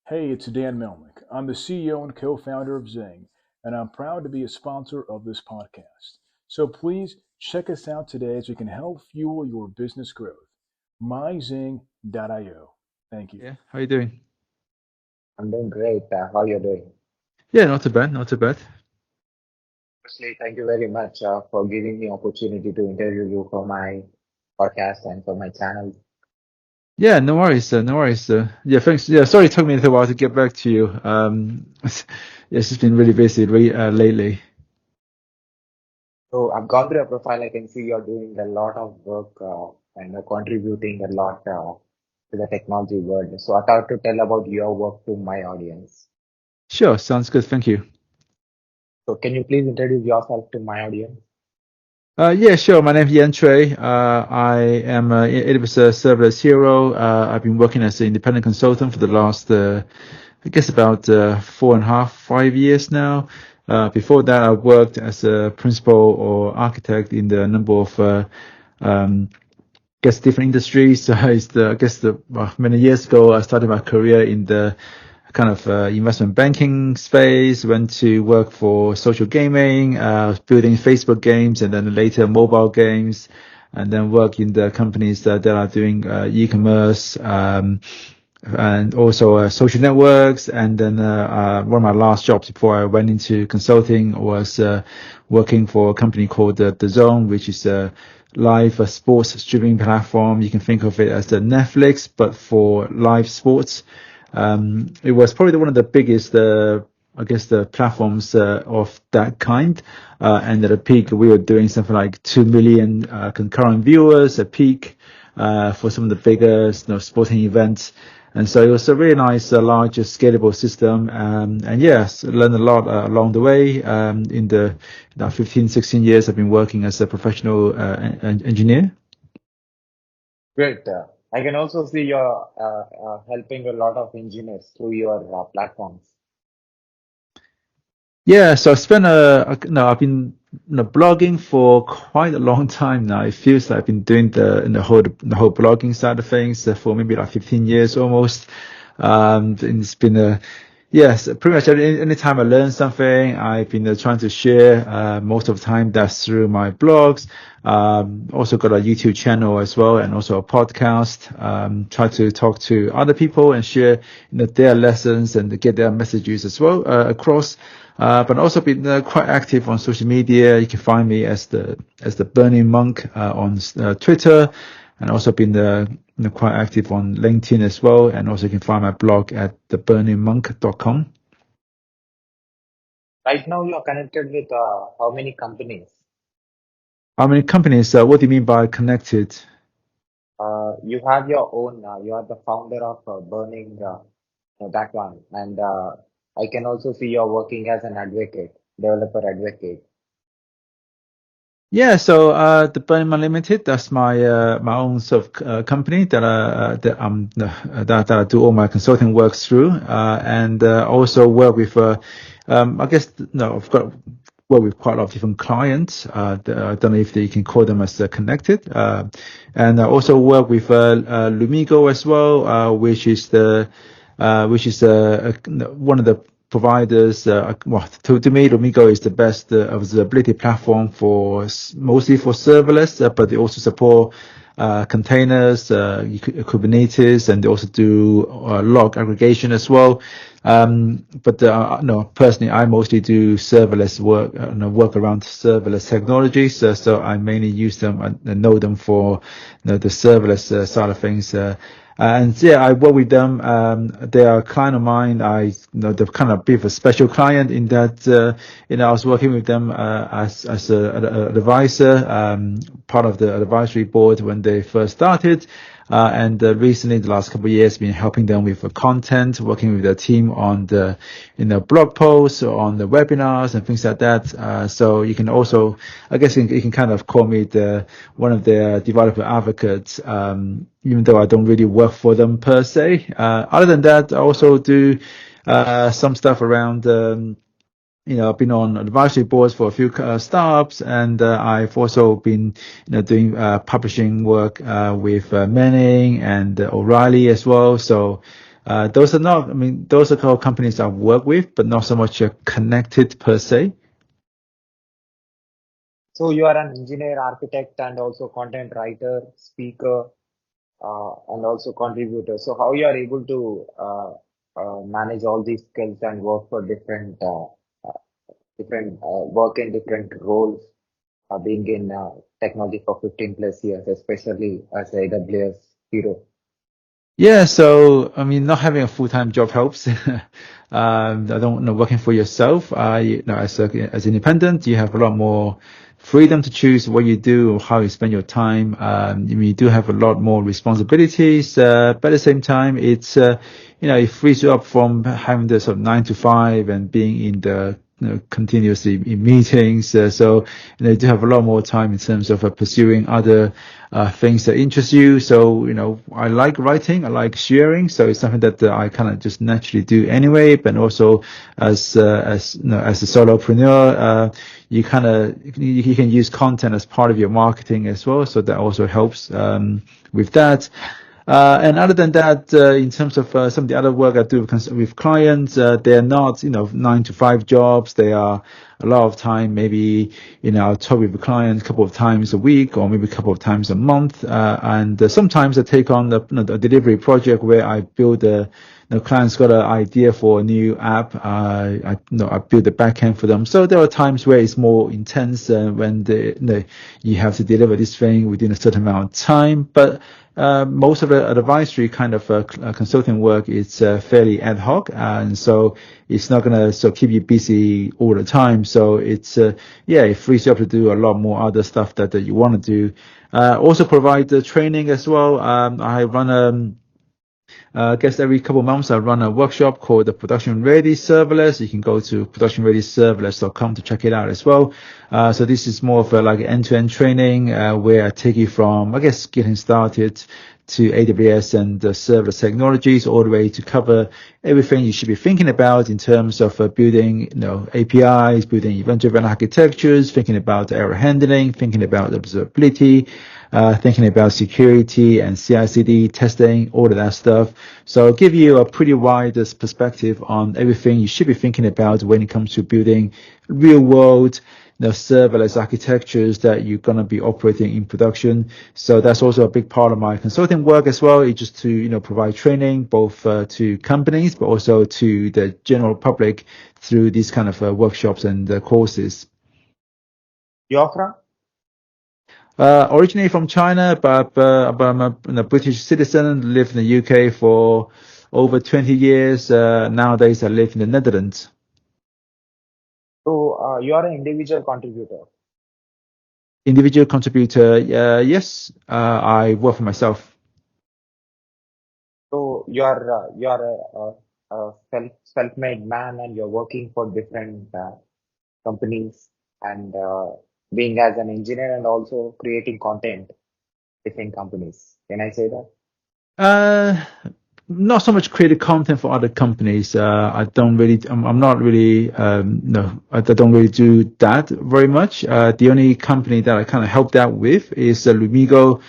Hey, it's Dan Melnick. I'm the CEO and co-founder of Zing, and I'm proud to be a sponsor of this podcast. So please check us out today as we can help fuel your business growth. myzing.io. Thank you. Yeah, how you doing? I'm doing great. How are you doing? Yeah, not too bad, not too bad. Firstly, thank you very much for giving me opportunity to interview you for my podcast and for my channel. Yeah, no worries, no worries. Yeah, thanks. Yeah, sorry it took me a little while to get back to you. It's just been really busy lately. So I've gone through your profile. I can see you're doing a lot of work and contributing a lot to the technology world. So I thought to tell about your work to my audience. Sure, sounds good. Thank you. So can you please introduce yourself to my audience? Yeah, sure. My name is Yan Cui. I am a AWS serverless hero. I've been working as an independent consultant for the last, I guess about 4.5, 5 years now. Before that, I worked as a principal or architect in the number of um, guess different industries. So many years ago, I started my career in the kind of investment banking space, went to work for social gaming, building Facebook games, and then later mobile games, and then work in the companies that are doing e-commerce, and also social networks. And then one of my last jobs before I went into consulting was working for a company called The Zone, which is a live sports streaming platform. You can think of it as the Netflix, but for live sports. It was probably one of the biggest, I guess, the platforms of that kind. And at a peak, we were doing something like 2 million concurrent viewers at peak for some of the biggest, sporting events. And so it was a really nice, large, scalable system. And yes, learned a lot along the way. In the 15, 16 years, I've been working as a professional engineer. Great. I can also see you're helping a lot of engineers through your platforms. Yeah, so I spent no, I've been blogging for quite a long time now. It feels like I've been doing the whole blogging side of things for maybe like 15 years almost. And it's been yes, pretty much any time I learn something, I've been trying to share. Most of the time that's through my blogs. Also got a YouTube channel as well, and also a podcast. Try to talk to other people and share their lessons and get their messages as well across. But also been quite active on social media. You can find me as the Burning Monk on Twitter, and also been quite active on LinkedIn as well. And also you can find my blog at theburningmonk.com. Right now, you're connected with how many companies? How many companies? What do you mean by connected? You have your own, you are the founder of Burning that one. And I can also see you're working as an advocate, developer advocate. Yeah, so the Burning Man Limited, that's my own sort of company that I do all my consulting work through, and also work with I guess no, I've got work with quite a lot of different clients. I don't know if you can call them as connected, and I also work with Lumigo as well, which is one of the providers. Well, to me, Lumigo is the best observability platform for mostly for serverless, but they also support containers, Kubernetes, and they also do log aggregation as well. But no, personally, I mostly do serverless work, work around serverless technologies. So I mainly use them and know them for the serverless side of things. And yeah, I work with them. They are a client of mine. They're kind of a bit of a special client in that, I was working with them, as an advisor, part of the advisory board when they first started. And recently, the last couple of years, been helping them with content, working with the team on the, blog posts, or on the webinars and things like that. So you can also, I guess you can kind of call me one of their developer advocates, even though I don't really work for them per se. Other than that, I also do, some stuff around, I've been on advisory boards for a few startups, and I've also been, doing publishing work with Manning and O'Reilly as well. So Those are not, I mean, those are called companies I work with, but not so much connected per se. So you are an engineer, architect, and also content writer, speaker, and also contributor. So how you are able to manage all these skills and work for different work in different roles, being in technology for 15 plus years, especially as a AWS hero. Yeah, so I mean, not having a full-time job helps. I don't know, working for yourself, as independent, you have a lot more freedom to choose what you do or how you spend your time. You do have a lot more responsibilities, but at the same time, it frees you up from having the sort of 9 to 5 and being in the continuously in meetings. So, you do have a lot more time in terms of pursuing other things that interest you. So, I like writing, I like sharing. So it's something that I kind of just naturally do anyway. But also as a solopreneur, you can use content as part of your marketing as well. So that also helps, with that. And other than that, in terms of some of the other work I do with clients, they're not, 9 to 5 jobs. They are a lot of time, maybe, I'll talk with a client a couple of times a week or maybe a couple of times a month. And sometimes I take on the delivery project where I build the client's got an idea for a new app. I build the backend for them. So there are times where it's more intense when you have to deliver this thing within a certain amount of time. But most of the advisory kind of consulting work is fairly ad hoc, and so it's not gonna keep you busy all the time. So it frees you up to do a lot more other stuff that you want to do. Also provide the training as well. I run I guess every couple of months I run a workshop called the Production Ready Serverless. You can go to productionreadyserverless.com to check it out as well. So this is more of like end-to-end training, where I take you from, I guess, getting started to AWS and the serverless technologies all the way to cover everything you should be thinking about in terms of building, APIs, building event-driven architectures, thinking about error handling, thinking about observability, thinking about security and CI/CD testing, all of that stuff. So I'll give you a pretty wide perspective on everything you should be thinking about when it comes to building real world serverless architectures that you're going to be operating in production. So that's also a big part of my consulting work as well. It's just to, provide training both to companies, but also to the general public through these kind of workshops and courses. You're from? Originally from China, but I'm a British citizen, lived in the UK for over 20 years. Nowadays I live in the Netherlands. So you are an individual contributor. Individual contributor, yes, I work for myself. So you are a self-made man, and you're working for different companies and being as an engineer and also creating content different companies. Can I say that? Uh, Not so much creative content for other companies. I'm not really, no, I don't really do that very much. The only company that I kind of helped out with is Lumigo,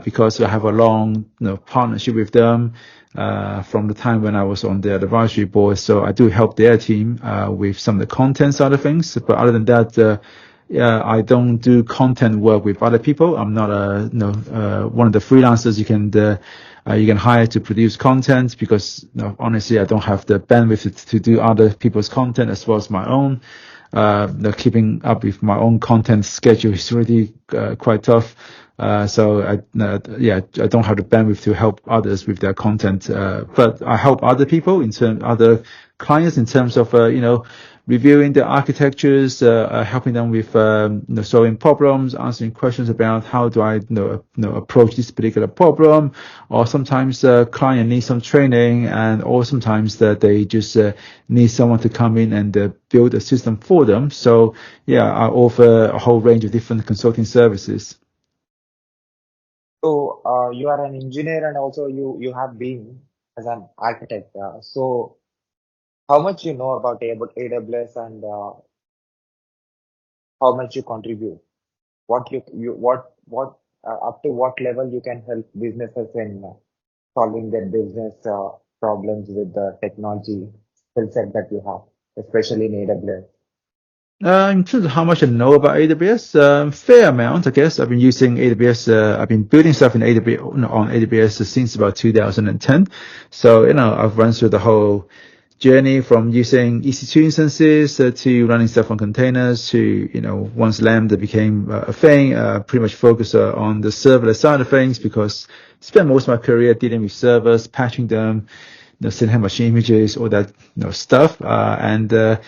because I have a long, partnership with them, from the time when I was on their advisory board. So I do help their team, with some of the content side of things. But other than that, yeah, I don't do content work with other people. I'm not one of the freelancers you can hire to produce content because honestly, I don't have the bandwidth to do other people's content as well as my own. Keeping up with my own content schedule is really quite tough. So I don't have the bandwidth to help others with their content. But I help other clients in terms of, reviewing the architectures, helping them with, solving problems, answering questions about how do I, approach this particular problem, or sometimes the client needs some training, or sometimes that they just need someone to come in and build a system for them. So yeah, I offer a whole range of different consulting services. So you are an engineer and also you have been as an architect. So how much you know about AWS and how much you contribute? What up to what level you can help businesses in solving their business problems with the technology skill set that you have, especially in AWS? In terms of how much I know about AWS, fair amount, I guess. I've been using AWS. I've been building stuff in AWS on AWS since about 2010. So I've run through the whole journey from using EC2 instances to running stuff on containers to once Lambda became a thing, pretty much focus on the serverless side of things because I spent most of my career dealing with servers, patching them, sending machine images, all that stuff, and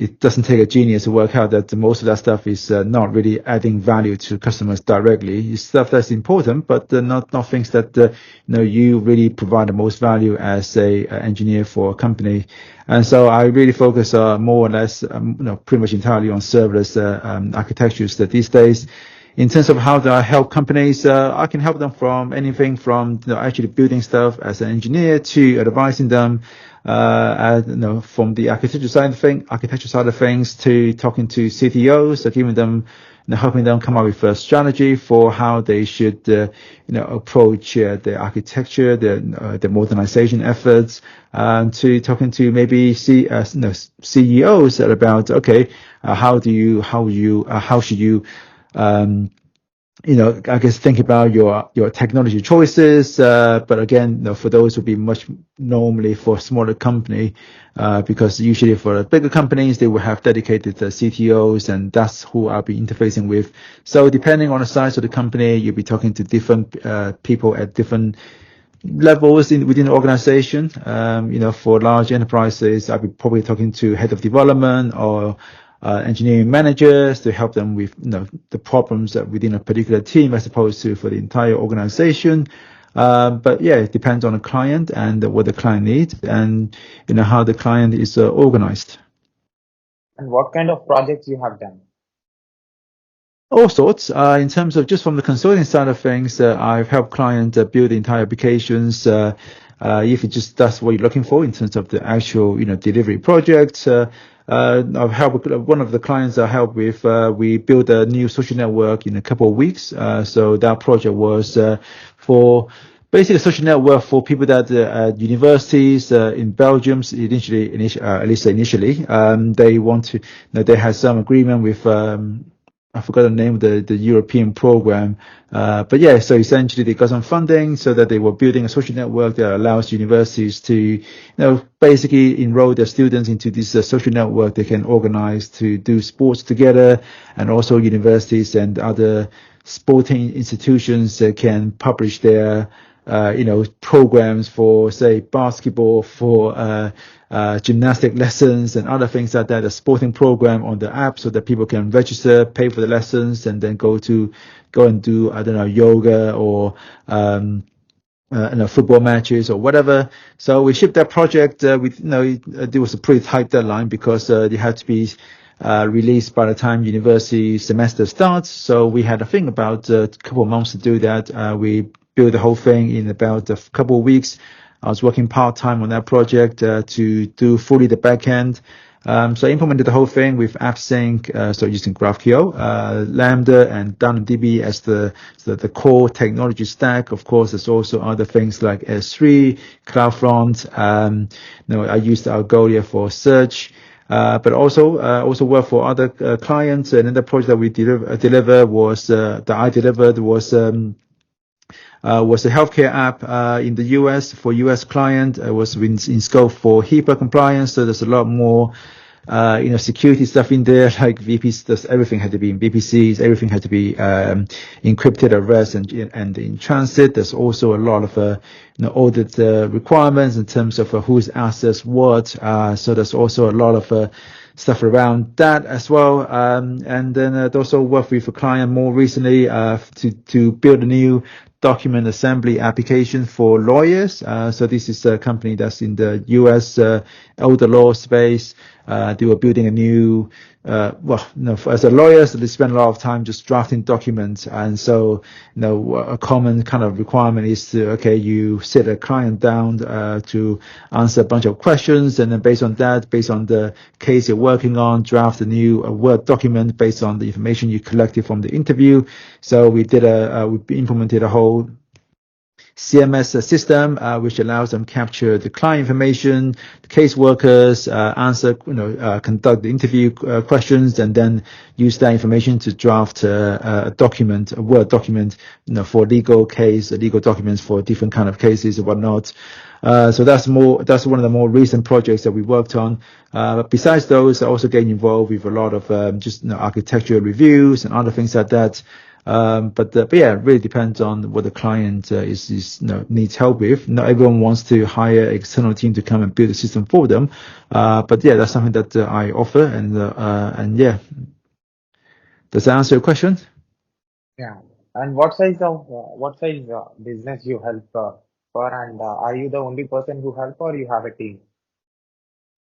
it doesn't take a genius to work out that most of that stuff is not really adding value to customers directly. It's stuff that's important, but not things that you really provide the most value as a engineer for a company. And so I really focus more or less, pretty much entirely on serverless architectures these days. In terms of how do I help companies, I can help them from anything from actually building stuff as an engineer to advising them from the architecture side of things to talking to CTOs, so giving them, helping them come up with a strategy for how they should, approach the architecture, the modernization efforts, to talking to maybe CEOs about how should you I guess think about your technology choices, but again, for those would be much normally for a smaller company, because usually for bigger companies, they will have dedicated CTOs, and that's who I'll be interfacing with. So depending on the size of the company, you'll be talking to different people at different levels within the organization. For large enterprises, I'll be probably talking to head of development or engineering managers to help them with the problems that within a particular team as opposed to for the entire organization. But yeah, it depends on the client and what the client needs and how the client is organized. And what kind of projects you have done? All sorts. In terms of just from the consulting side of things, I've helped clients build entire applications. If it just that's what you're looking for in terms of the actual delivery project. I've helped one of the clients I helped with. We built a new social network in a couple of weeks. So that project was for basically a social network for people that at universities in Belgium. Initially, at least initially, they want to. They had some agreement with. I forgot the name of the European program. But yeah, so essentially they got some funding so that they were building a social network that allows universities to, basically enroll their students into this social network they can organize to do sports together. And also universities and other sporting institutions can publish their programs for, say, basketball, for gymnastic lessons and other things like that, a sporting program on the app so that people can register, pay for the lessons, and then go and do, I don't know, yoga or, football matches or whatever. So we shipped that project with, there was a pretty tight deadline because it had to be released by the time university semester starts. So we had, I think, about a couple of months to do that. We built the whole thing in about a couple of weeks. I was working part-time on that project to do fully the back end. So I implemented the whole thing with AppSync, so using GraphQL, Lambda, and DynamoDB as the core technology stack. Of course, there's also other things like S3, CloudFront. I used Algolia for search. But also work for other clients. And then the project that we delivered was a healthcare app in the US for US client. It was in scope for HIPAA compliance, so there's a lot more security stuff in there, like VPCs. Everything had to be in VPCs. Everything had to be encrypted at rest and in transit. There's also a lot of audit requirements in terms of who's accessed what. So there's also a lot of stuff around that as well. And then also worked with a client more recently to build a new document assembly application for lawyers. So this is a company that's in the US elder law space. They were building a new, as a lawyer, so they spend a lot of time just drafting documents. And so, a common kind of requirement is you sit a client down to answer a bunch of questions. And then based on the case you're working on, draft a new Word document based on the information you collected from the interview. So we implemented a whole CMS system, which allows them capture the client information, the caseworkers, answer, conduct the interview questions, and then use that information to draft a document, a Word document, for legal documents for different kind of cases and whatnot. So that's one of the more recent projects that we worked on. But besides those, I also get involved with a lot of architectural reviews and other things like that. But yeah, it really depends on what the client needs help with. Not everyone wants to hire external team to come and build a system for them. But yeah, that's something that I offer, and yeah. Does that answer your question? Yeah. And what size business you help for, and are you the only person who help, or you have a team?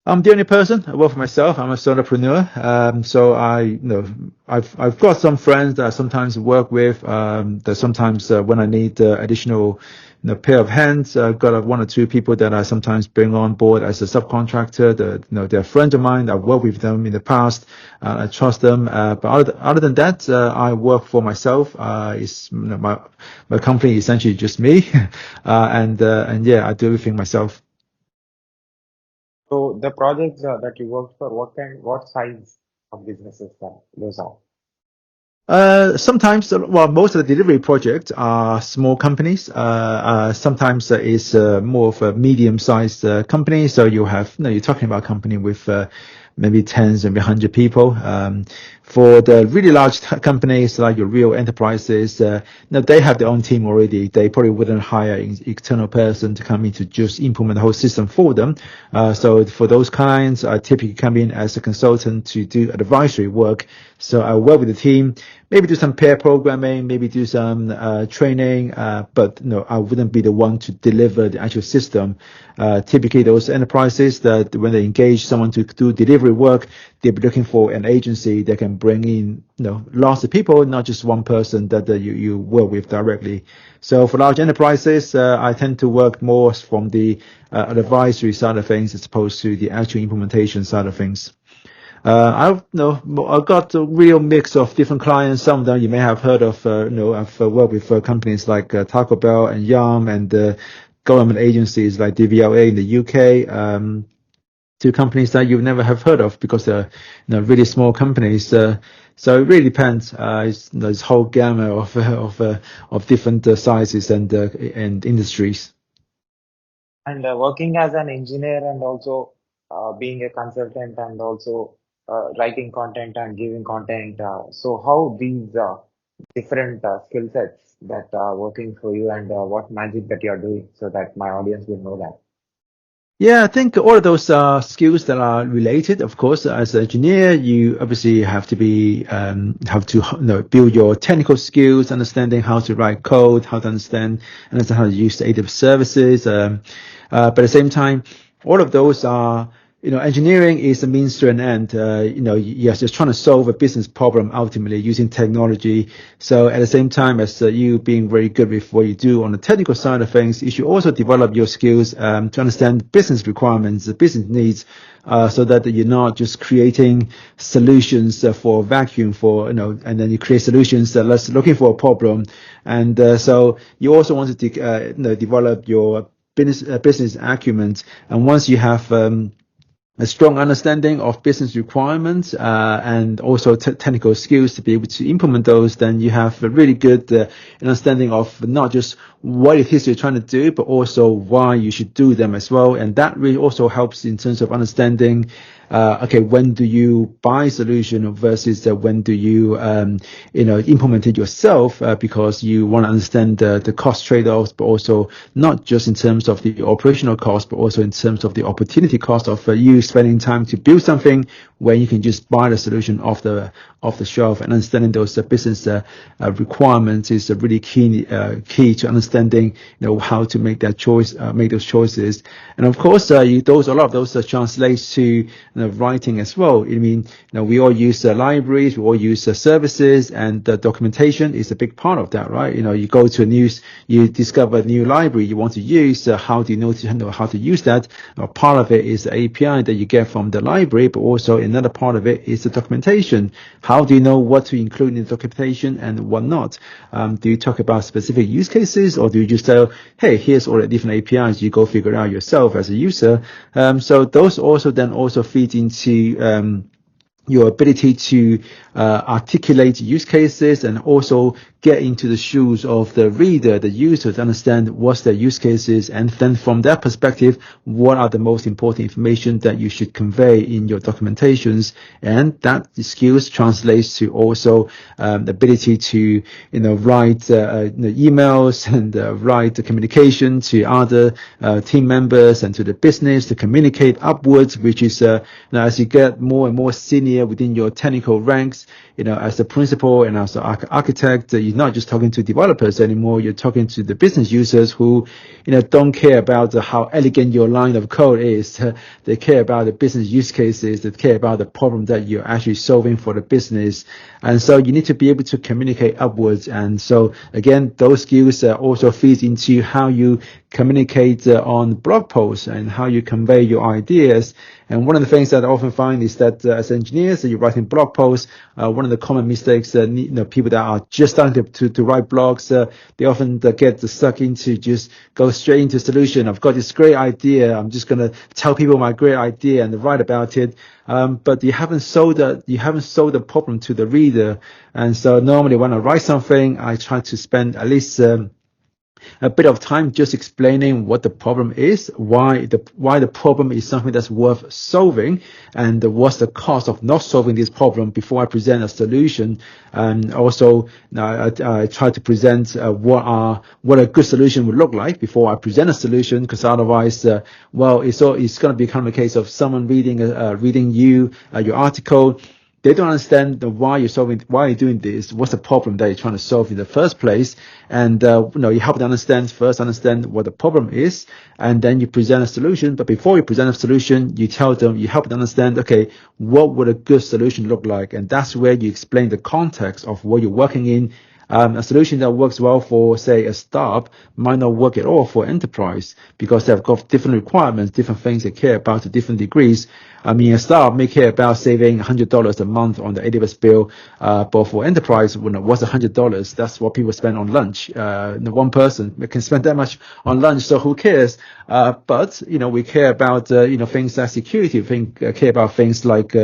I'm the only person. I work for myself. I'm a solopreneur. So I've got some friends that I sometimes work with. That sometimes when I need additional, pair of hands, I've got one or two people that I sometimes bring on board as a subcontractor. They're friends of mine. I've worked with them in the past. I trust them. But other than that, I work for myself. My company is essentially just me, and yeah, I do everything myself. So the projects that you worked for, what size of businesses those are? Sometimes, well, most of the delivery projects are small companies. Sometimes it's more of a medium-sized company. So you have, you're talking about a company with maybe tens, maybe 100 people. For the really large companies like your real enterprises, they have their own team already. They probably wouldn't hire an external person to come in to just implement the whole system for them. So for those clients, I typically come in as a consultant to do advisory work. So I work with the team, maybe do some pair programming, maybe do some training, but I wouldn't be the one to deliver the actual system. Typically, those enterprises that when they engage someone to do delivery work, they'll be looking for an agency that can bring in lots of people, not just one person that you work with directly. So for large enterprises, I tend to work more from the advisory side of things as opposed to the actual implementation side of things. I've got a real mix of different clients. Some of them you may have heard of. I've worked with companies like Taco Bell and Yum, and government agencies like DVLA in the UK. To companies that you never have heard of because they're really small companies. So it really depends. It's this whole gamut of different sizes and industries. And working as an engineer, and also being a consultant, and also writing content and giving content. So how these different skill sets that are working for you, and what magic that you're doing, so that my audience will know that. Yeah, I think all of those are skills that are related. Of course, as an engineer, you obviously have to build your technical skills, understanding how to write code, how to understand how to use the AWS services. But at the same time, all of those are, engineering is a means to an end. You're just trying to solve a business problem ultimately using technology. So at the same time as you being very good with what you do on the technical side of things, you should also develop your skills to understand business requirements, the business needs, so that you're not just creating solutions for a vacuum and then you create solutions that are looking for a problem. And so you also want to develop your business acumen. And once you have a strong understanding of business requirements and also technical skills to be able to implement those, then you have a really good understanding of not just what it is you're trying to do, but also why you should do them as well. And that really also helps in terms of understanding when do you buy a solution versus when do you implement it yourself, because you want to understand the cost trade-offs, but also not just in terms of the operational cost, but also in terms of the opportunity cost of you spending time to build something when you can just buy the solution off the shelf. And understanding those business requirements is a really key to understanding how to make that choice, make those choices. And of course, a lot of those translates to writing as well. I mean, we all use libraries, we all use services, and documentation is a big part of that, right? You go to you discover a new library you want to use. How do you know how to use that? Part of it is the API that you get from the library, but also another part of it is the documentation. How do you know what to include in the documentation and what not? Do you talk about specific use cases, or do you just say, hey, here's all the different APIs, you go figure it out yourself as a user? So those also feed into your ability to articulate use cases and also get into the shoes of the reader, the user, to understand what's their use cases, and then from that perspective, what are the most important information that you should convey in your documentations. And that skills translates to also the ability to write emails and write the communication to other team members and to the business, to communicate upwards, which is as you get more and more senior within your technical ranks, as a principal and as an architect, you're not just talking to developers anymore. You're talking to the business users who, don't care about how elegant your line of code is. They care about the business use cases. They care about the problem that you're actually solving for the business. And so you need to be able to communicate upwards. And so again, those skills also feed into how you communicate on blog posts and how you convey your ideas. And one of the things that I often find is that as engineers, you're writing blog posts, one of the common mistakes people that are just starting to write blogs, they often get stuck into just go straight into solution. I've got this great idea. I'm just going to tell people my great idea and write about it. But you haven't sold the problem to the reader. And so normally when I write something, I try to spend at least a bit of time just explaining what the problem is, why the problem is something that's worth solving, and what's the cost of not solving this problem before I present a solution. And also, I try to present what a good solution would look like before I present a solution, because otherwise, it's going to become a case of someone reading your article. They don't understand why you're doing this, what's the problem that you're trying to solve in the first place. And, you help them understand what the problem is, and then you present a solution. But before you present a solution, you help them understand, okay, what would a good solution look like? And that's where you explain the context of what you're working in. A solution that works well for, say, a startup might not work at all for enterprise, because they've got different requirements, different things they care about to different degrees. I mean, a startup may care about saving $100 a month on the AWS bill, but for enterprise, what's $100? That's what people spend on lunch. One person can spend that much on lunch, so who cares? But we care about things like security. We care about things like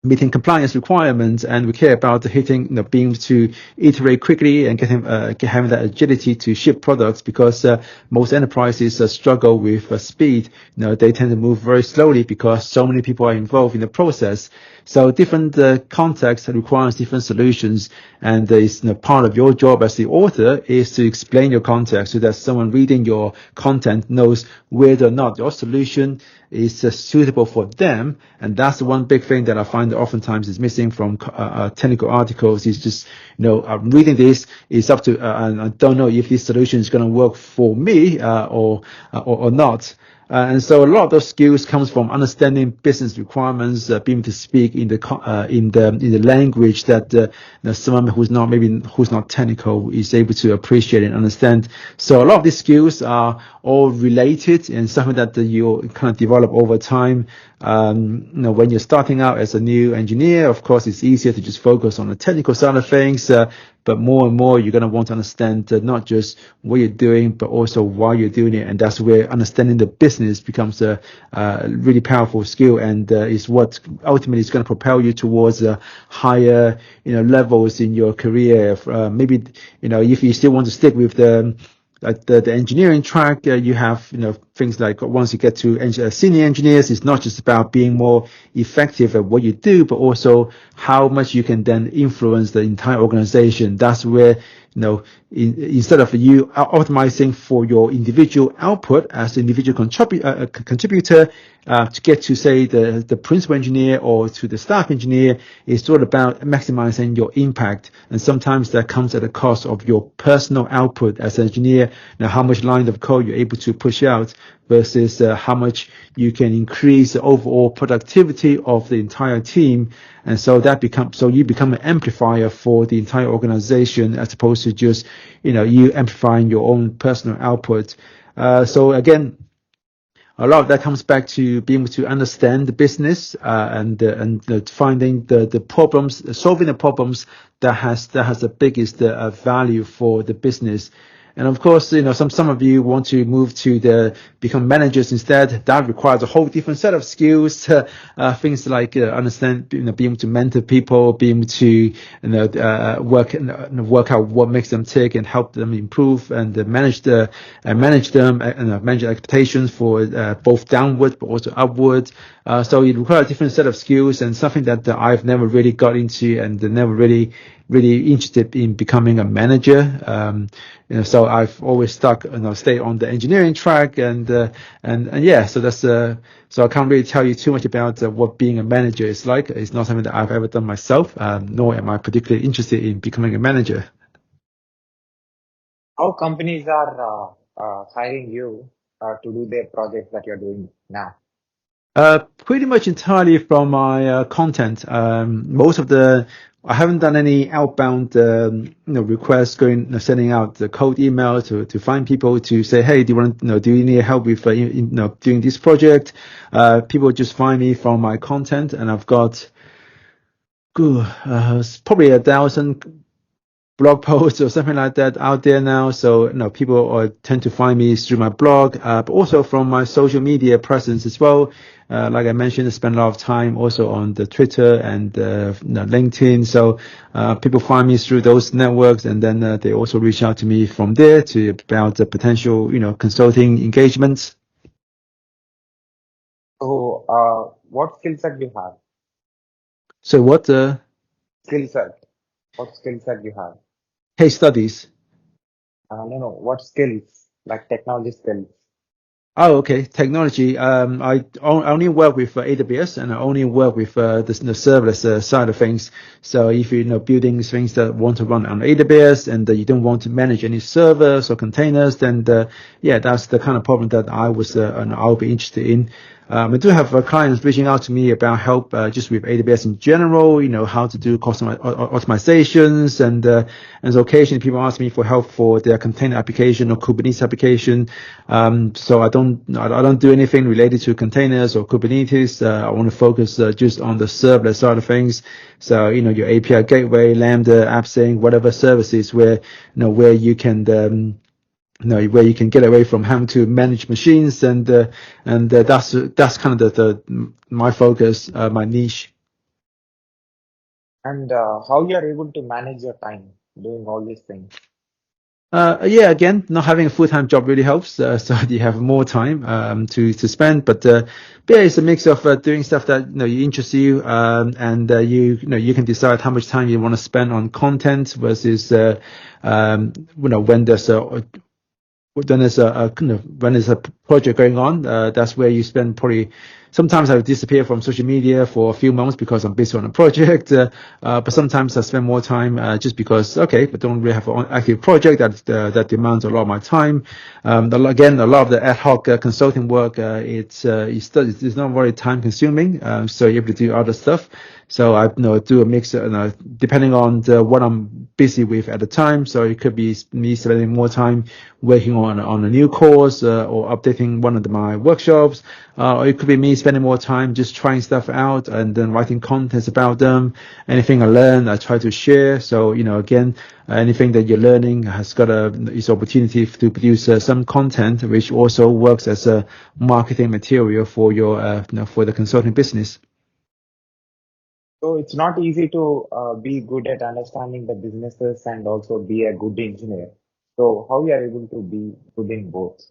meeting compliance requirements, and we care about being able to iterate quickly and having that agility to ship products, because most enterprises struggle with speed. They tend to move very slowly because so many people are involved in the process. So different contexts requires different solutions, and it's part of your job as the author is to explain your context so that someone reading your content knows whether or not your solution is suitable for them. And that's the one big thing that I find that oftentimes is missing from technical articles. Is just I'm reading this, it's up to and I don't know if this solution is going to work for me or not. And so a lot of those skills comes from understanding business requirements, being able to speak in the language that someone who's not technical is able to appreciate and understand. So a lot of these skills are all related and something that you kind of develop over time. When you're starting out as a new engineer, of course, it's easier to just focus on the technical side of things. But more and more, you're going to want to understand not just what you're doing, but also why you're doing it. And that's where understanding the business becomes a really powerful skill, and is what ultimately is going to propel you towards higher, levels in your career. Maybe, if you still want to stick with the engineering track, you have, things like once you get to senior engineers, it's not just about being more effective at what you do, but also how much you can then influence the entire organization. That's where, instead of you optimizing for your individual output as an individual contributor, to get to, say, the principal engineer or to the staff engineer, it's all about maximizing your impact. And sometimes that comes at the cost of your personal output as an engineer. How much line of code you're able to push out. versus how much you can increase the overall productivity of the entire team. And so you become an amplifier for the entire organization as opposed to just, you amplifying your own personal output. So again, a lot of that comes back to being able to understand the business and finding the problems, solving the problems that has the biggest value for the business. And of course, some of you want to move to become managers instead. That requires a whole different set of skills, things like understand, being able to mentor people, being able to work out what makes them tick and help them improve and manage them and manage expectations for both downward but also upward. So it requires a different set of skills and something that I've never really got into and never really interested in becoming a manager. So I've always stayed on the engineering track and yeah, so that's, so I can't really tell you too much about what being a manager is like. It's not something that I've ever done myself, nor am I particularly interested in becoming a manager. How companies are hiring you to do their projects that you're doing now? Pretty much entirely from my content. I haven't done any outbound, requests sending out the cold email to find people to say, hey, do you need help with, doing this project? People just find me from my content, and I've got, probably 1,000 blog posts or something like that out there now. So, people tend to find me through my blog, but also from my social media presence as well. Like I mentioned, I spend a lot of time also on the Twitter and LinkedIn. So people find me through those networks, and then they also reach out to me from there about the potential, consulting engagements. So, what skill set you have? So what Skill set. What skill set you have? case studies? No. What skills? Like technology skills. Oh, okay. Technology. I only work with AWS, and I only work with the serverless side of things. So if building things that want to run on AWS and you don't want to manage any servers or containers, then yeah, that's the kind of problem that I'll be interested in. I do have clients reaching out to me about help just with AWS in general, how to do automatizations, and so occasionally people ask me for help for their container application or Kubernetes application. So I don't do anything related to containers or Kubernetes. I want to focus just on the serverless side of things. So your API gateway, Lambda, AppSync, whatever services where you can where you can get away from having to manage machines, and that's kind of my focus, my niche. And how you are able to manage your time doing all these things? Yeah, again, not having a full-time job really helps, so you have more time to spend. But yeah, it's a mix of doing stuff that you interest you, and you can decide how much time you want to spend on content versus when there's a project going on, that's where you spend probably. Sometimes I disappear from social media for a few months because I'm busy on a project, but sometimes I spend more time just because, but don't really have an active project that demands a lot of my time. Again, a lot of the ad hoc consulting work, it's not very time consuming, so you're able to do other stuff. So I do a mix, depending on what I'm busy with at the time. So it could be me spending more time working on a new course or updating one of my workshops, or it could be me spending more time just trying stuff out and then writing contents about them. Anything I learn, I try to share. So again, anything that you're learning has got its opportunity to produce some content, which also works as a marketing material for your for the consulting business. So it's not easy to be good at understanding the businesses and also be a good engineer. So how you are able to be good in both?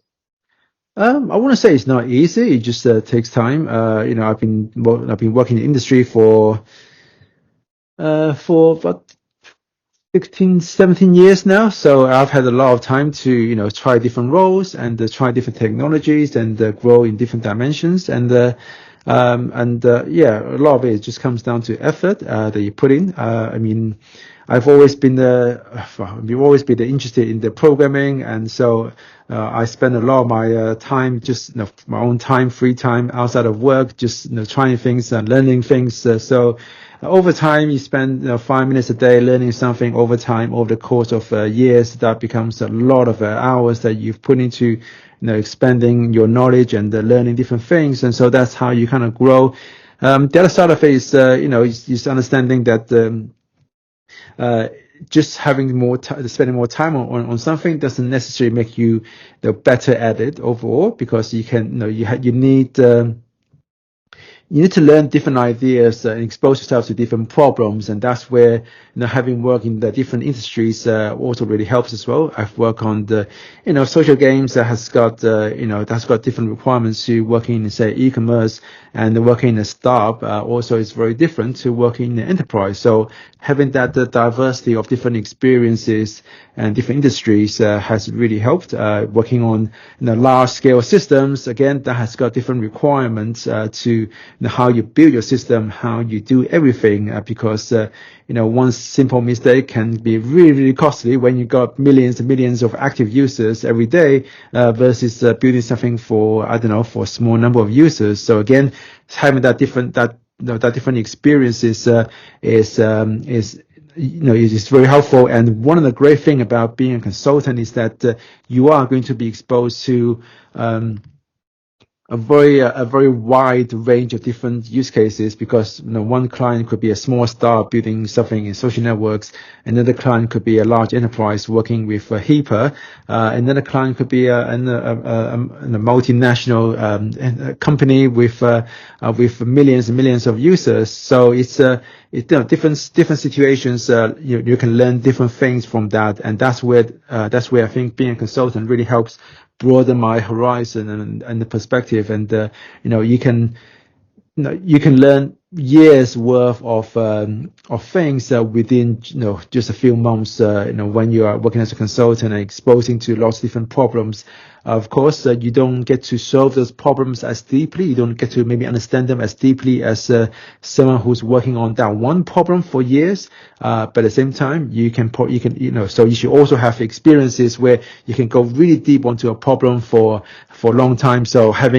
I want to say it's not easy. It just takes time. I've been working in the industry for about 16, 17 years now. So I've had a lot of time to try different roles and try different technologies and grow in different dimensions. And yeah, a lot of it just comes down to effort that you put in. I've always been we've always been interested in the programming, and so I spend a lot of my time, just my own time, free time outside of work, just trying things and learning things. So over time, you spend 5 minutes a day learning something. Over time, over the course of years, that becomes a lot of hours that you've put into expanding your knowledge and learning different things. And so that's how you kind of grow. The other side of it is, is understanding that just having spending more time on something doesn't necessarily make you better at it overall, because you can, you need you need to learn different ideas and expose yourself to different problems, and that's where having worked in the different industries also really helps as well. I've worked on the social games that has got that's got different requirements to working in, say, e-commerce, and working in a startup also is very different to working in the enterprise. So having that diversity of different experiences and different industries has really helped. Working on large scale systems, again, that has got different requirements to how you build your system, how you do everything, because one simple mistake can be really, really costly when you got millions and millions of active users every day versus building something for for a small number of users. So again, having that different experiences is is very helpful. And one of the great thing about being a consultant is that you are going to be exposed to a very wide range of different use cases, because one client could be a small startup building something in social networks, another client could be a large enterprise working with HIPAA, another client could be a multinational company with millions and millions of users. So it's different situations. You can learn different things from that, and that's where I think being a consultant really helps broaden my horizon and the perspective. And you can learn years worth of things within just a few months when you are working as a consultant and exposing to lots of different problems. Of course, you don't get to solve those problems as deeply. You don't get to maybe understand them as deeply as someone who's working on that one problem for years. But at the same time, so you should also have experiences where you can go really deep onto a problem for a long time. So I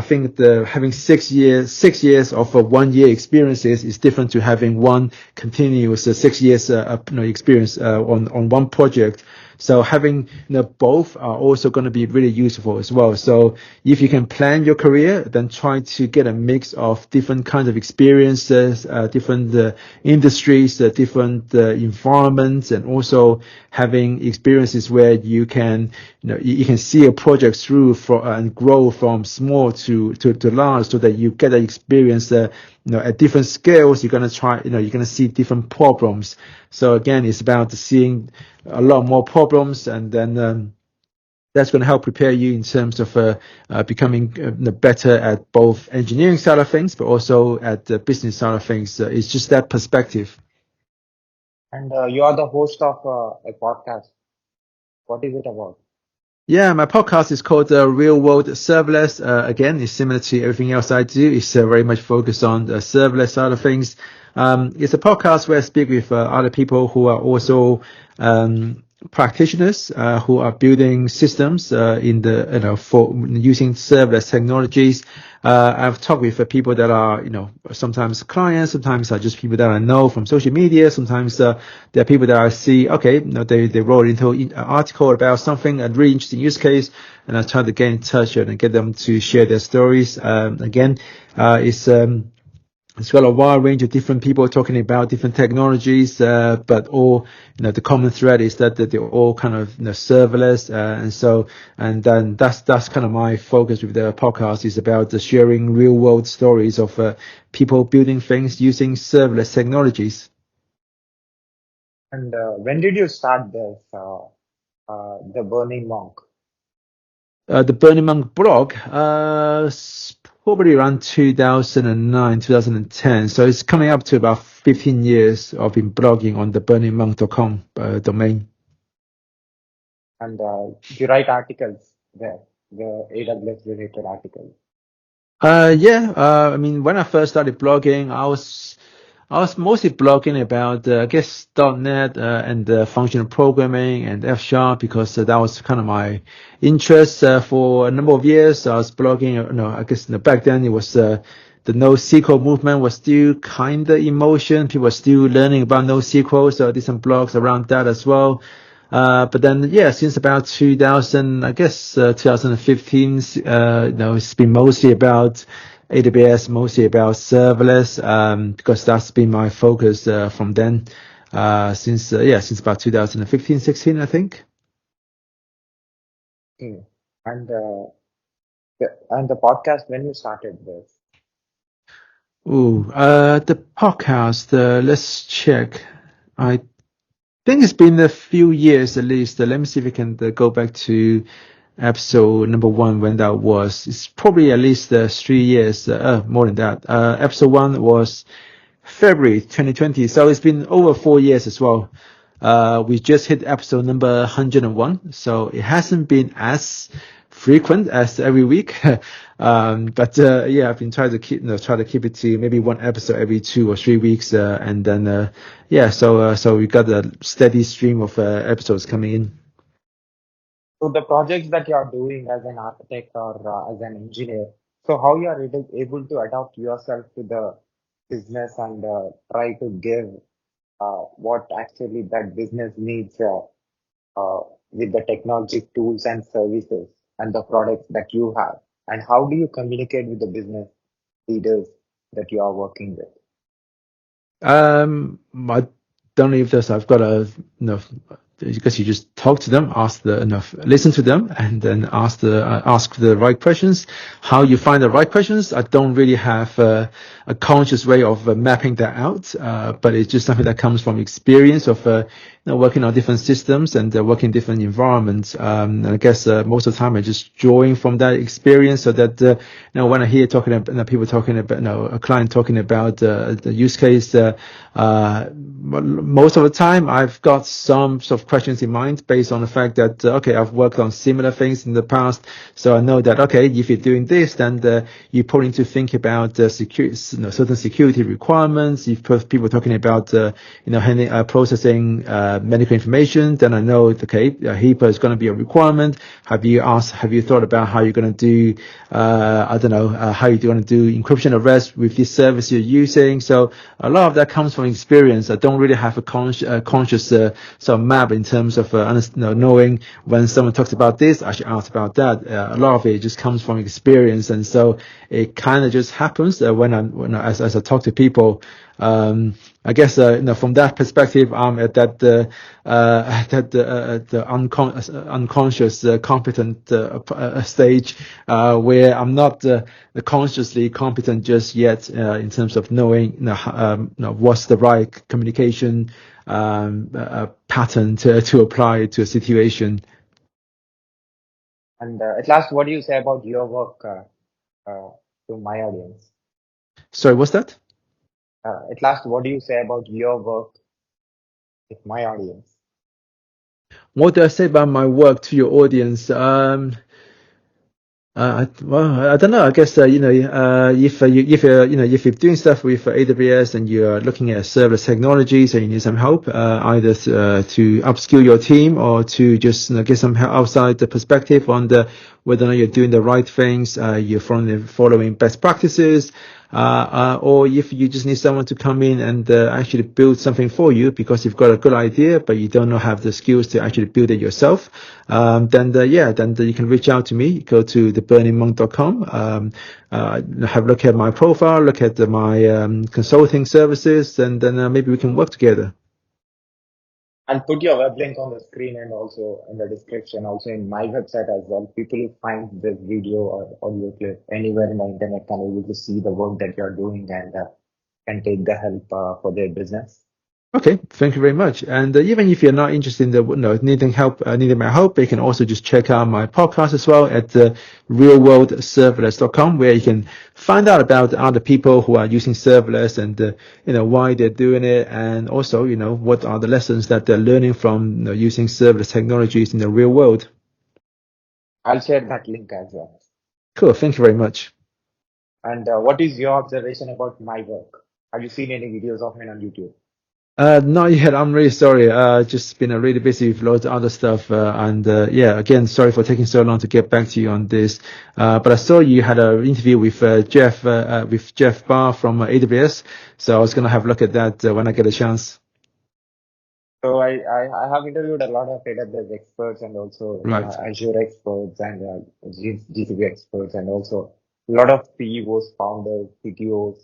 think having 6 years of 1 year experiences is different to having one continuous 6 years experience on one project. So having both are also going to be really useful as well. So if you can plan your career, then try to get a mix of different kinds of experiences, different industries, different environments, and also having experiences where you can you can see a project through and grow from small to large, so that you get an experience at different scales. You're going to see different problems. So again, it's about seeing a lot more problems, and then that's going to help prepare you in terms of becoming better at both engineering side of things, but also at the business side of things. It's just that perspective. And you are the host of a podcast. What is it about? Yeah, my podcast is called Real World Serverless. Again, it's similar to everything else I do. It's very much focused on the serverless side of things. It's a podcast where I speak with other people who are also practitioners who are building systems in the for using serverless technologies. I've talked with people that are sometimes clients, sometimes are just people that I know from social media. Sometimes there are people that I see, they wrote into an article about something, a really interesting use case, and I try to get in touch and get them to share their stories. Again, it's got a wide range of different people talking about different technologies, but all, the common thread is that they're all kind of, serverless. And then that's kind of my focus with the podcast, is about the sharing real world stories of, people building things using serverless technologies. And when did you start this, The Burning Monk? The Burning Monk blog, probably around 2009, 2010. So it's coming up to about 15 years of been blogging on the burningmonk.com domain. And you write articles there, the AWS related articles. I mean, when I first started blogging, I was mostly blogging about, I guess, .NET and functional programming and F Sharp because that was kind of my interest for a number of years. I was blogging, I guess back then it was the NoSQL movement was still kind of in motion. People were still learning about NoSQL, so I did some blogs around that as well. But then, yeah, since about 2000, I guess, 2015, it's been mostly about AWS, mostly about serverless, because that's been my focus, from then, since about 2015, 16, I think. Hmm. And the podcast, when you started this? Ooh, the podcast, let's check. I think it's been a few years at least. Let me see if we can go back to episode number 1 when that was. It's probably at least 3 years, more than that. Episode 1 was February 2020, so it's been over 4 years as well. We just hit episode number 101, so it hasn't been as frequent as every week. But yeah, I've been trying to keep it to maybe one episode every 2 or 3 weeks, and then yeah, so we got a steady stream of episodes coming in. So the projects that you are doing as an architect or as an engineer, so how you are able to adapt yourself to the business and try to give what actually that business needs with the technology tools and services and the products that you have, and how do you communicate with the business leaders that you are working with? I don't know if there's, I've got a, because you just talk to them, listen to them, and then ask the right questions. How you find the right questions, I don't really have a conscious way of mapping that out, but it's just something that comes from experience of working on different systems and working in different environments. And I guess most of the time I just drawing from that experience, so that when I hear talking about people talking about, a client talking about the use case, most of the time I've got some sort of questions in mind based on the fact that okay, I've worked on similar things in the past, so I know that okay, if you're doing this, then you probably need to think about certain security requirements. If people talking about processing medical information, then I know okay, HIPAA is going to be a requirement. Have you thought about how you're going to do how you're going to do encryption at rest with this service you're using? So a lot of that comes from experience. I don't really have a conscious sort of map in terms of knowing when someone talks about this, I should ask about that. A lot of it just comes from experience, and so it kind of just happens as I talk to people. I guess from that perspective, I'm at the unconscious competent stage where I'm not the consciously competent just yet in terms of knowing what's the right communication pattern to apply to a situation. And at last, what do you say about your work to my audience? Sorry, what's that? At last, what do you say about your work with my audience? What do I say about my work to your audience? Well, I don't know. I guess if you're doing stuff with AWS and you're looking at serverless technologies and you need some help, either to upskill your team or to just get some help outside the perspective on whether or not you're doing the right things, you're following best practices, or if you just need someone to come in and actually build something for you because you've got a good idea but you don't have the skills to actually build it yourself, then you can reach out to me. Go to THEBURNINGMONK.com, have a look at my profile, look at my consulting services, and then maybe we can work together. I'll put your web link on the screen and also in the description, also in my website as well. People who find this video or audio clip anywhere in the internet can be able to see the work that you're doing and can take the help for their business. Okay, thank you very much. And even if you're not interested in needing my help, you can also just check out my podcast as well at realworldserverless.com, where you can find out about other people who are using serverless and why they're doing it, and also what are the lessons that they're learning from using serverless technologies in the real world. I'll share that link as well. Cool, thank you very much. And what is your observation about my work? Have you seen any videos of mine on YouTube? Not yet. I'm really sorry. Just been really busy with loads of other stuff. Yeah, again, sorry for taking so long to get back to you on this. But I saw you had an interview with Jeff Barr from AWS. So I was going to have a look at that when I get a chance. So I have interviewed a lot of AWS experts and also Right. Azure experts and GCP experts and also a lot of CEOs, founders, CTOs,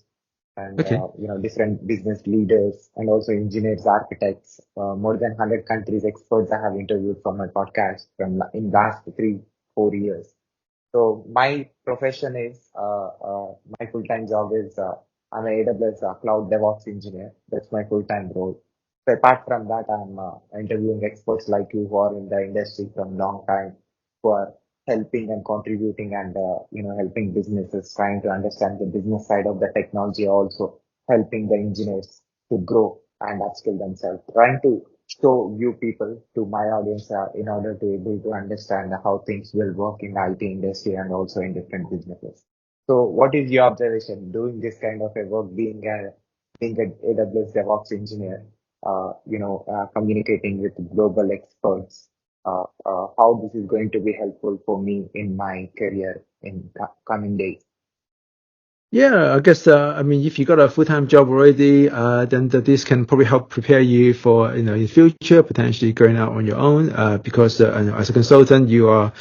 and Okay. different business leaders and also engineers, architects, more than 100 countries experts I have interviewed for my podcast from in last 3-4 years. So my profession is my full-time job is I'm an AWS cloud DevOps engineer. That's my full-time role. So apart from that, I'm interviewing experts like you who are in the industry from long time, who are helping and contributing and helping businesses trying to understand the business side of the technology, also helping the engineers to grow and upskill themselves, trying to show you people to my audience in order to able to understand how things will work in the IT industry and also in different businesses. So what is your observation doing this kind of a work, being an AWS DevOps engineer, communicating with global experts, how this is going to be helpful for me in my career in coming days? Yeah, I guess, I mean, if you got a full-time job already, then this can probably help prepare you for, in the future, potentially going out on your own, because, as a consultant, you're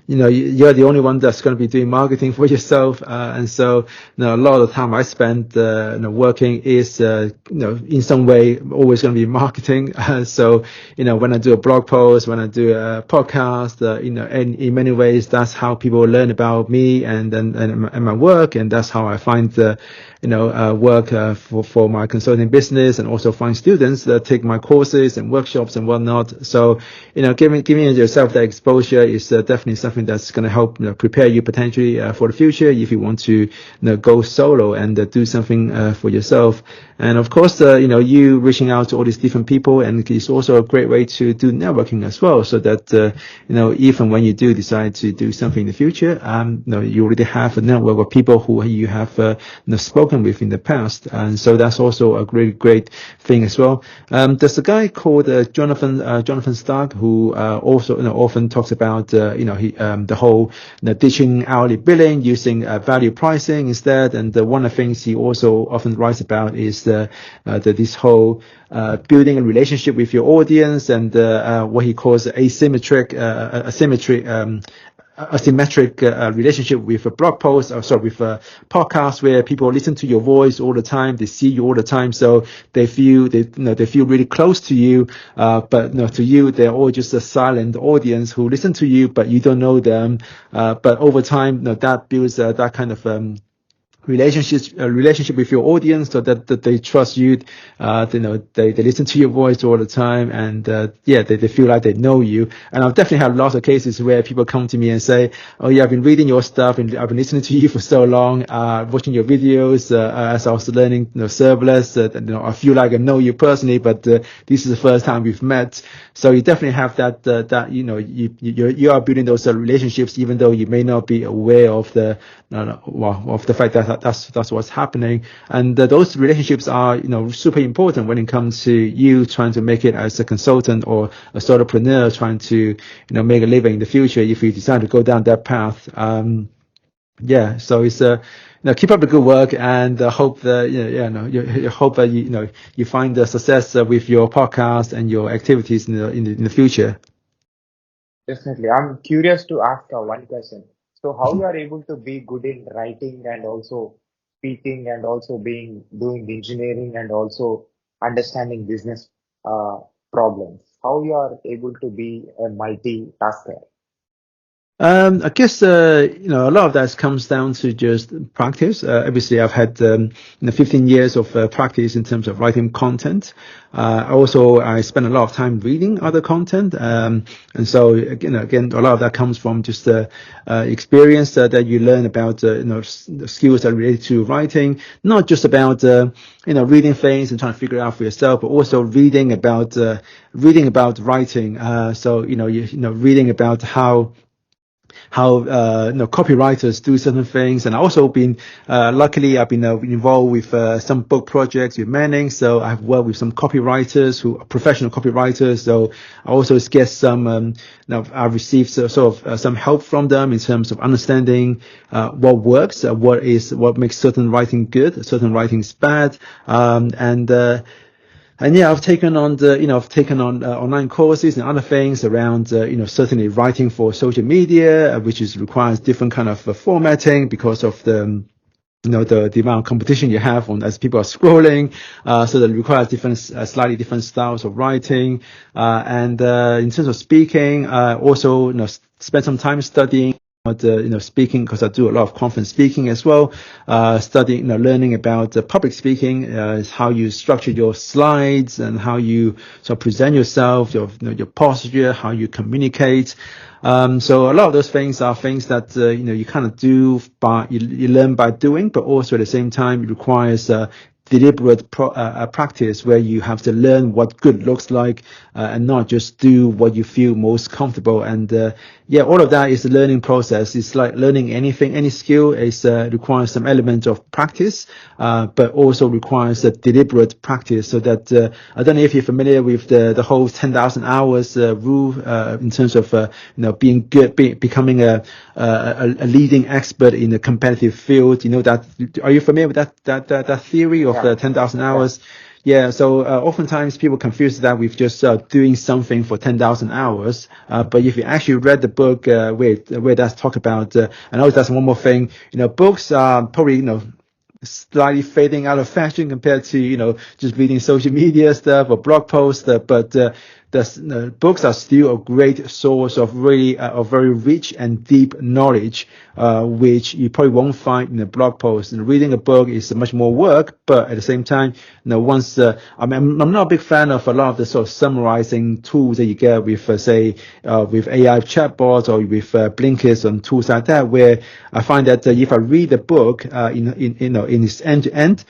the only one that's going to be doing marketing for yourself. And so, a lot of the time I spend, working is, in some way always going to be marketing. So, when I do a blog post, when I do a podcast, and in many ways, that's how people learn about me and my work. And that's how I find work for my consulting business, and also find students that take my courses and workshops and whatnot. So, giving yourself that exposure is definitely something that's going to help prepare you potentially for the future if you want to go solo and do something for yourself. And of course, you reaching out to all these different people, and it's also a great way to do networking as well, so that even when you do decide to do something in the future, you already have a network of people who you have spoken with in the past, and so that's also a great thing as well. There's a guy called Jonathan Stark who also often talks about the whole ditching hourly billing, using value pricing instead. And one of the things he also often writes about is this whole building a relationship with your audience, and what he calls asymmetric relationship with a blog post, with a podcast, where people listen to your voice all the time, they see you all the time, so they feel really close to you. But to you, they're all just a silent audience who listen to you, but you don't know them. But over time, that builds that kind of relationship with your audience, so that they trust you. They listen to your voice all the time, and they feel like they know you. And I've definitely had lots of cases where people come to me and say, oh yeah, I've been reading your stuff and I've been listening to you for so long, watching your videos as I was learning serverless. I feel like I know you personally, but this is the first time we've met. So you definitely have that you are building those relationships, even though you may not be aware of the fact that that's what's happening. And those relationships are super important when it comes to you trying to make it as a consultant or a solopreneur trying to make a living in the future, if you decide to go down that path. So it's keep up the good work, and hope that hope that you find the success with your podcast and your activities in the future. Definitely. I'm curious to ask one question. So how you are able to be good in writing and also speaking and also doing engineering and also understanding business problems? How you are able to be a multitasker? I guess, a lot of that comes down to just practice. Obviously, I've had, 15 years of practice in terms of writing content. Also, I spend a lot of time reading other content. And so again, a lot of that comes from just experience that you learn about, the skills that are related to writing, not just about, reading things and trying to figure it out for yourself, but also reading about writing. So, reading about how how copywriters do certain things, and also been luckily I've been involved with some book projects with Manning, so I've worked with some copywriters who are professional copywriters. So I also get some I've received some help from them in terms of understanding what works, what makes certain writing good, certain writings bad, and yeah, I've taken on online courses and other things around, certainly writing for social media, which requires different kind of formatting because of the amount of competition you have as people are scrolling. So that requires slightly different styles of writing. And in terms of speaking, also, spend some time studying speaking, because I do a lot of conference speaking as well, studying, learning about public speaking, how you structure your slides and how you sort of present yourself, your posture, how you communicate. So a lot of those things are things that, you kind of do you learn by doing, but also at the same time, it requires, deliberate practice where you have to learn what good looks like, and not just do what you feel most comfortable. And all of that is a learning process. It's like learning anything, any skill requires some element of practice, but also requires a deliberate practice. So that I don't know if you're familiar with the whole 10,000 hours rule in terms of being good, becoming a leading expert in a competitive field. Are you familiar with that theory of the 10,000 hours? Yeah, so oftentimes people confuse that with just doing something for 10,000 hours. But if you actually read the book where that's talked about, and also that's one more thing, books are probably, slightly fading out of fashion compared to, just reading social media stuff or blog posts, but the books are still a great source of very rich and deep knowledge, which you probably won't find in a blog post. And reading a book is much more work, but at the same time, I'm not a big fan of a lot of the sort of summarizing tools that you get with, with AI chatbots or with Blinkist and tools like that, where I find that if I read the book in its end to end,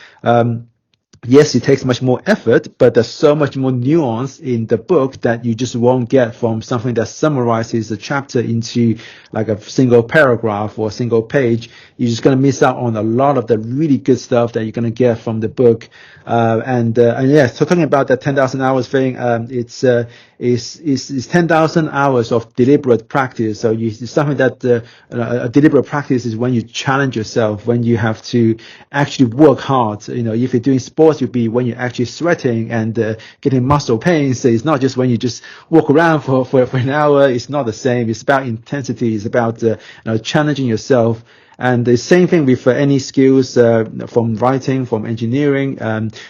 yes, it takes much more effort, but there's so much more nuance in the book that you just won't get from something that summarizes a chapter into like a single paragraph or a single page. You're just going to miss out on a lot of the really good stuff that you're going to get from the book. So talking about that 10,000 hours thing, it's 10,000 hours of deliberate practice. So it's something that a deliberate practice is when you challenge yourself, when you have to actually work hard. If you're doing sports, you'll be when you're actually sweating and getting muscle pains. So it's not just when you just walk around for an hour. It's not the same. It's about intensity. It's about challenging yourself. And the same thing with any skills from writing, from engineering.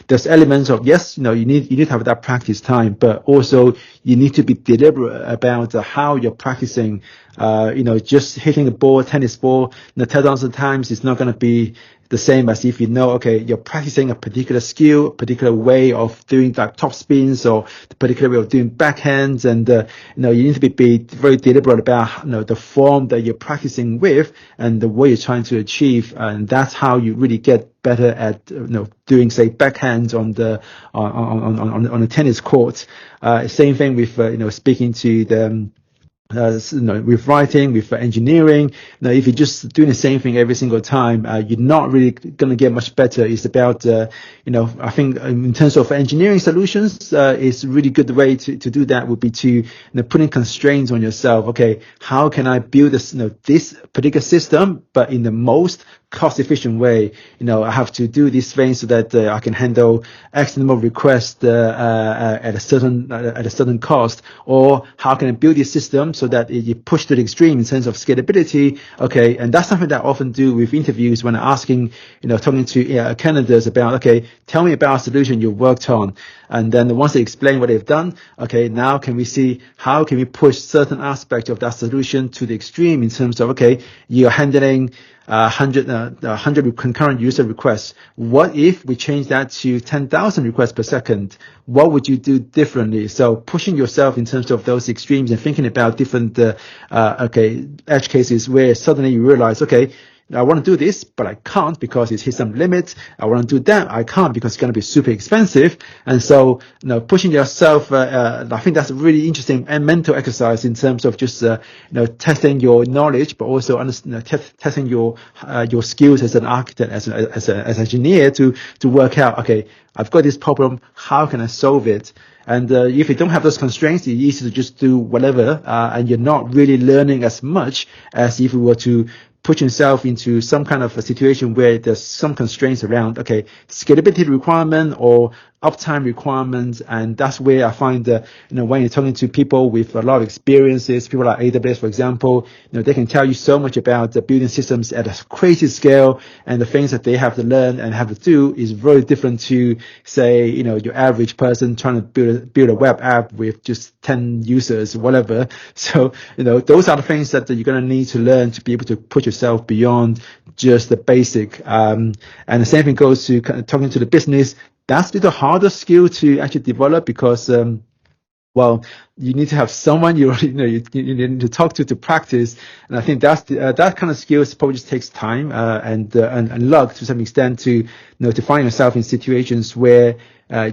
There's elements of, yes, you need to have that practice time, but also you need to be deliberate about how you're practicing. Just hitting a ball, tennis ball, 10,000 times is not going to be the same as if you're practicing a particular skill, a particular way of doing like top spins or the particular way of doing backhands. And, you need to be very deliberate about, the form that you're practicing with and the way you're trying to achieve. And that's how you really get better at, doing, say, backhands on a tennis court. Same thing with, speaking to the, with writing, with engineering. If you're just doing the same thing every single time, you're not really going to get much better. It's about, I think in terms of engineering solutions, it's a really good way to do that would be to, putting constraints on yourself. Okay, how can I build this particular system, but in the most cost efficient way? I have to do these things so that I can handle X number of requests at a certain cost, or how can I build this system so that you push to the extreme in terms of scalability? Okay, and that's something that I often do with interviews when I'm asking, talking to candidates about, okay, tell me about a solution you worked on. And then once they explain what they've done, okay, now can we see how can we push certain aspects of that solution to the extreme in terms of, okay, you're handling 100 concurrent user requests. What if we change that to 10,000 requests per second? What would you do differently? So pushing yourself in terms of those extremes and thinking about different edge cases where suddenly you realize, okay, I want to do this, but I can't because it's hit some limits. I want to do that. I can't because it's going to be super expensive. And so, pushing yourself, I think that's a really interesting and mental exercise in terms of just, testing your knowledge, but also testing your skills as an architect, as an engineer to work out, okay, I've got this problem. How can I solve it? And if you don't have those constraints, it's easy to just do whatever, and you're not really learning as much as if you were to put yourself into some kind of a situation where there's some constraints around, okay, scalability requirement or uptime requirements. And that's where I find that, when you're talking to people with a lot of experiences, people like AWS, for example, they can tell you so much about the building systems at a crazy scale, and the things that they have to learn and have to do is very different to, say, your average person trying to build a web app with just 10 users, whatever. So, those are the things that you're going to need to learn to be able to put yourself beyond just the basic. And the same thing goes to talking to the business. That's the harder skill to actually develop because, you need to have someone you need to talk to practice, and I think that's that kind of skills probably just takes time and luck to some extent to to find yourself in situations where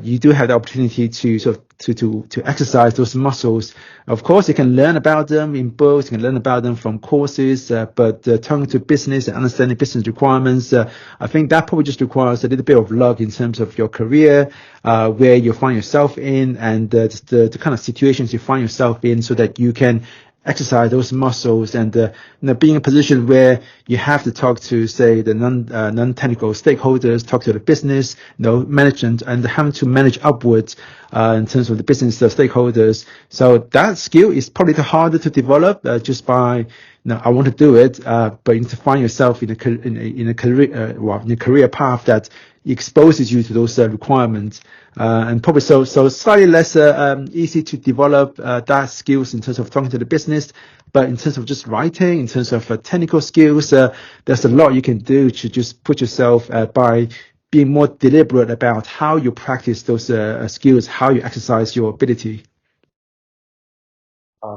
you do have the opportunity to sort of to exercise those muscles. Of course, you can learn about them in books, you can learn about them from courses, but turning to business and understanding business requirements, I think that probably just requires a little bit of luck in terms of your career, where you find yourself in, and the kind of situations you find yourself in, so that you can exercise those muscles and being in a position where you have to talk to, say, the non-technical stakeholders, talk to the business, management, and having to manage upwards in terms of the business stakeholders. So that skill is probably the harder to develop just by I want to do it, but you need to find yourself in a career path that exposes you to those requirements, and probably so slightly less easy to develop that skills in terms of talking to the business. But in terms of just writing, in terms of technical skills, there's a lot you can do to just put yourself by being more deliberate about how you practice those skills, how you exercise your ability.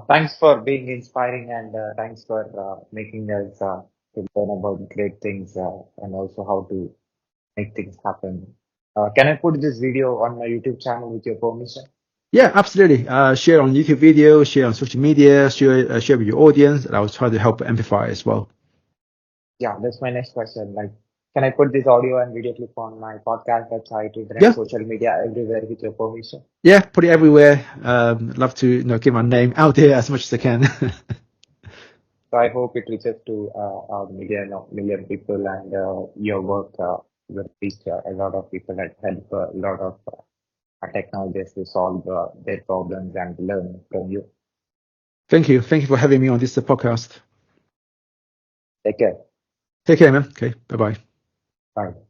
Thanks for being inspiring, and thanks for making us to learn about great things and also how to make things happen. Can I put this video on my YouTube channel with your permission? Yeah, absolutely. Share on YouTube video, share on social media, share with your audience, and I'll try to help amplify as well. Yeah, that's my next question. Like, can I put this audio and video clip on my podcast website, internet, social media, everywhere with your permission? Yeah, put it everywhere. Love to get my name out there as much as I can. So I hope it reaches to a million people, and your work will reach a lot of people and help a lot of technologists to solve their problems and learn from you. Thank you. Thank you for having me on this podcast. Take care. Take care, man. Okay. Bye-bye. Bye.